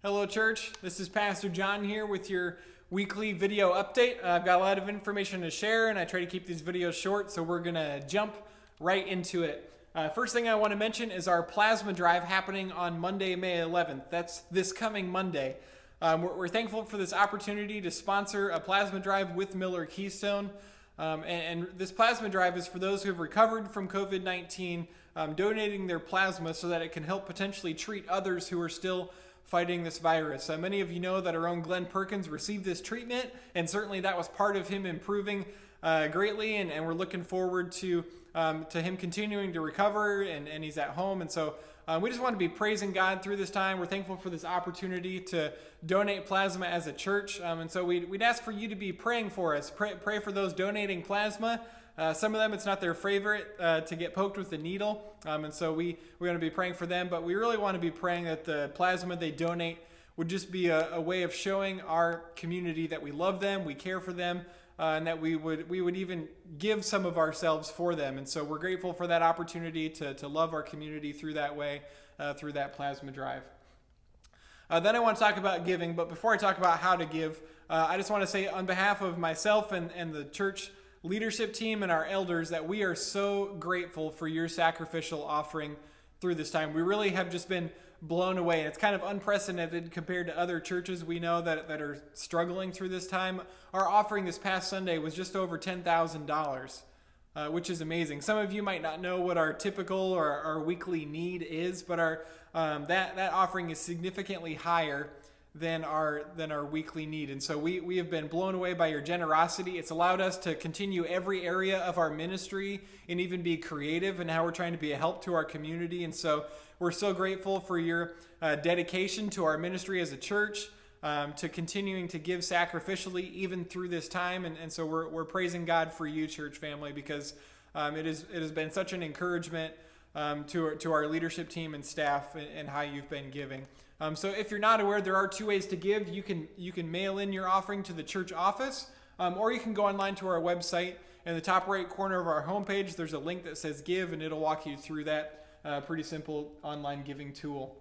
Hello, church. This is Pastor John here with your weekly video update. I've got a lot of information to share, and I try to keep these videos short, so we're going to jump right into it. First thing I want to mention is our plasma drive happening on Monday, May 11th. That's this coming Monday. We're thankful for this opportunity to sponsor a plasma drive with Miller Keystone. And this plasma drive is for those who have recovered from COVID-19, donating their plasma so that it can help potentially treat others who are still fighting this virus. Many of you know that our own Glenn Perkins received this treatment, and certainly that was part of him improving greatly, and we're looking forward to him continuing to recover, and he's at home. And so we just want to be praising God through this time. We're thankful for this opportunity to donate plasma as a church, and so we'd ask for you to be praying for us. Pray for those donating plasma. Some of them, it's not their favorite to get poked with a needle, and so we're going to be praying for them, but we really want to be praying that the plasma they donate would just be a way of showing our community that we love them, we care for them, and that we would even give some of ourselves for them. And so we're grateful for that opportunity to love our community through that way, through that plasma drive. Then I want to talk about giving, but before I talk about how to give, I just want to say on behalf of myself and the church leadership team and our elders that we are so grateful for your sacrificial offering through this time. We really have just been blown away, and it's kind of unprecedented compared to other churches we know that are struggling through this time. Our offering this past Sunday was just over $10,000, which is amazing. Some of you might not know what our typical or our weekly need is, but our that offering is significantly higher than our weekly need. And so we have been blown away by your generosity. It's allowed us to continue every area of our ministry and even be creative in how we're trying to be a help to our community. And so we're so grateful for your dedication to our ministry as a church, to continuing to give sacrificially even through this time. And so we're praising God for you, church family, because it has been such an encouragement to our leadership team and staff and how you've been giving. So if you're not aware, there are two ways to give. You can mail in your offering to the church office, or you can go online to our website. In the top right corner of our homepage, there's a link that says give, and it'll walk you through that pretty simple online giving tool.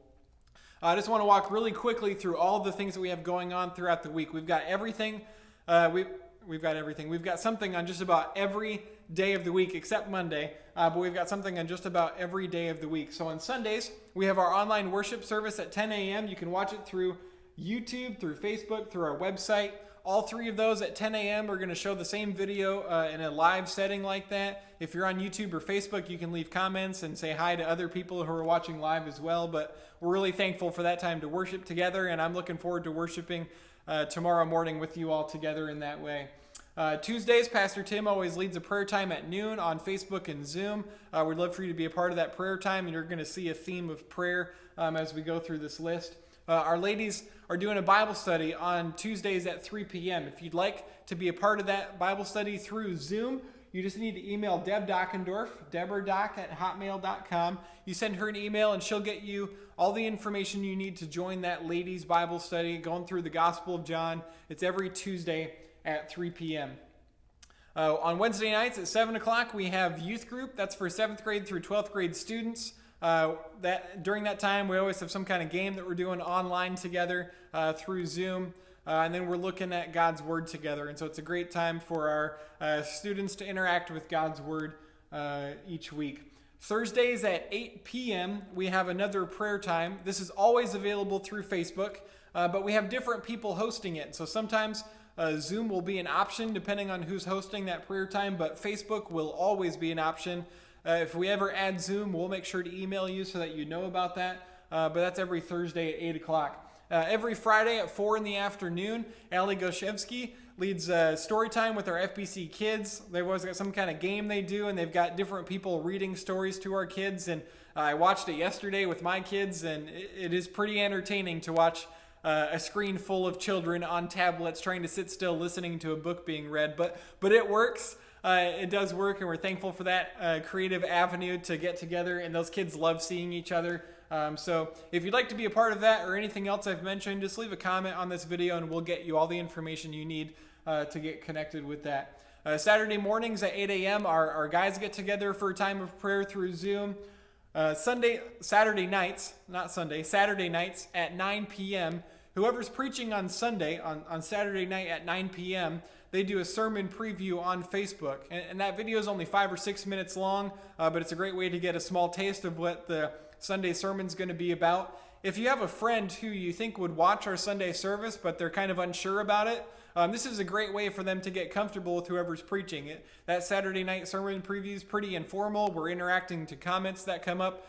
I just want to walk really quickly through all the things that we have going on throughout the week. We've got everything. We've got everything. We've got something on just about every day of the week except Monday, but we've got something on just about every day of the week. So on Sundays, we have our online worship service at 10 a.m. You can watch it through YouTube, through Facebook, through our website. All three of those at 10 a.m. are going to show the same video in a live setting like that. If you're on YouTube or Facebook, you can leave comments and say hi to other people who are watching live as well. But we're really thankful for that time to worship together, and I'm looking forward to worshiping tomorrow morning with you all together in that way. Tuesdays, Pastor Tim always leads a prayer time at noon on Facebook and Zoom. We'd love for you to be a part of that prayer time, and you're going to see a theme of prayer as we go through this list. Our ladies are doing a Bible study on Tuesdays at 3 p.m. If you'd like to be a part of that Bible study through Zoom, you just need to email Deb Dockendorf, deborahdock@hotmail.com. You send her an email, and she'll get you all the information you need to join that ladies' Bible study, going through the Gospel of John. It's every Tuesday at 3 p.m. On Wednesday nights at 7 o'clock, we have youth group. That's for 7th grade through 12th grade students. During that time, we always have some kind of game that we're doing online together through Zoom. And then we're looking at God's Word together. And so it's a great time for our students to interact with God's Word each week. Thursdays at 8 p.m., we have another prayer time. This is always available through Facebook, but we have different people hosting it. So sometimes Zoom will be an option depending on who's hosting that prayer time, but Facebook will always be an option. If we ever add Zoom, we'll make sure to email you so that you know about that. But that's every Thursday at 8 o'clock. Every Friday at 4 in the afternoon, Ali Goshevsky leads story time with our FBC kids. They've always got some kind of game they do, and they've got different people reading stories to our kids. And I watched it yesterday with my kids, and it is pretty entertaining to watch a screen full of children on tablets trying to sit still listening to a book being read. But it works. It does work, and we're thankful for that creative avenue to get together, and those kids love seeing each other. So if you'd like to be a part of that or anything else I've mentioned, just leave a comment on this video, and we'll get you all the information you need to get connected with that. Saturday mornings at 8 a.m., our guys get together for a time of prayer through Zoom. Saturday nights at 9 p.m. Whoever's preaching on Sunday, on Saturday night at 9 p.m., they do a sermon preview on Facebook. And that video is only 5 or 6 minutes long, but it's a great way to get a small taste of what the Sunday sermon's going to be about. If you have a friend who you think would watch our Sunday service, but they're kind of unsure about it, this is a great way for them to get comfortable with whoever's preaching it. That Saturday night sermon preview is pretty informal. We're interacting to comments that come up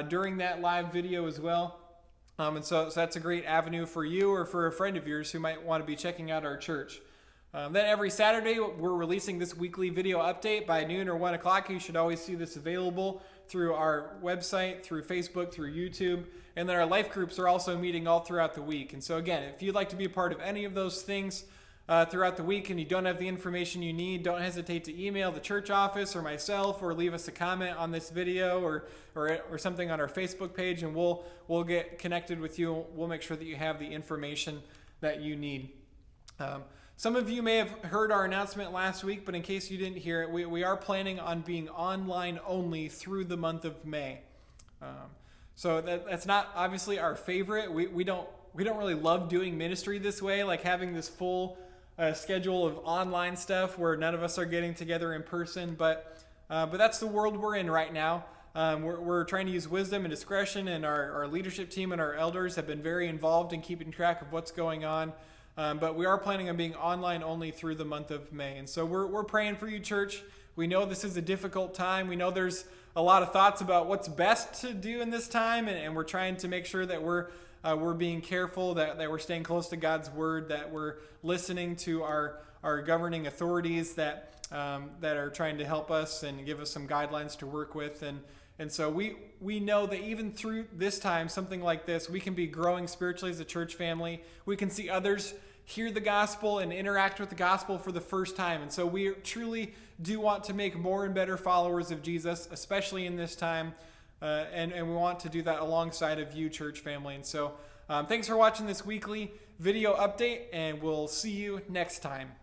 during that live video as well. And so that's a great avenue for you or for a friend of yours who might want to be checking out our church. Then every Saturday, we're releasing this weekly video update by noon or 1 o'clock. You should always see this available through our website, through Facebook, through YouTube. And then our life groups are also meeting all throughout the week. And so again, if you'd like to be a part of any of those things throughout the week and you don't have the information you need, don't hesitate to email the church office or myself, or leave us a comment on this video or something on our Facebook page, and we'll get connected with you. We'll make sure that you have the information that you need. Some of you may have heard our announcement last week, but in case you didn't hear it, we are planning on being online only through the month of May. So that's not obviously our favorite. We don't really love doing ministry this way, like having this full schedule of online stuff where none of us are getting together in person. But that's the world we're in right now. We're trying to use wisdom and discretion, and our leadership team and our elders have been very involved in keeping track of what's going on. But we are planning on being online only through the month of May. And so we're praying for you, church. We know this is a difficult time. We know there's a lot of thoughts about what's best to do in this time, and we're trying to make sure that we're being careful, that we're staying close to God's word, that we're listening to our governing authorities that are trying to help us and give us some guidelines to work with. And so we know that even through this time, something like this, we can be growing spiritually as a church family. We can see others hear the gospel and interact with the gospel for the first time. And so we truly do want to make more and better followers of Jesus, especially in this time. And we want to do that alongside of you, church family. And so thanks for watching this weekly video update, and we'll see you next time.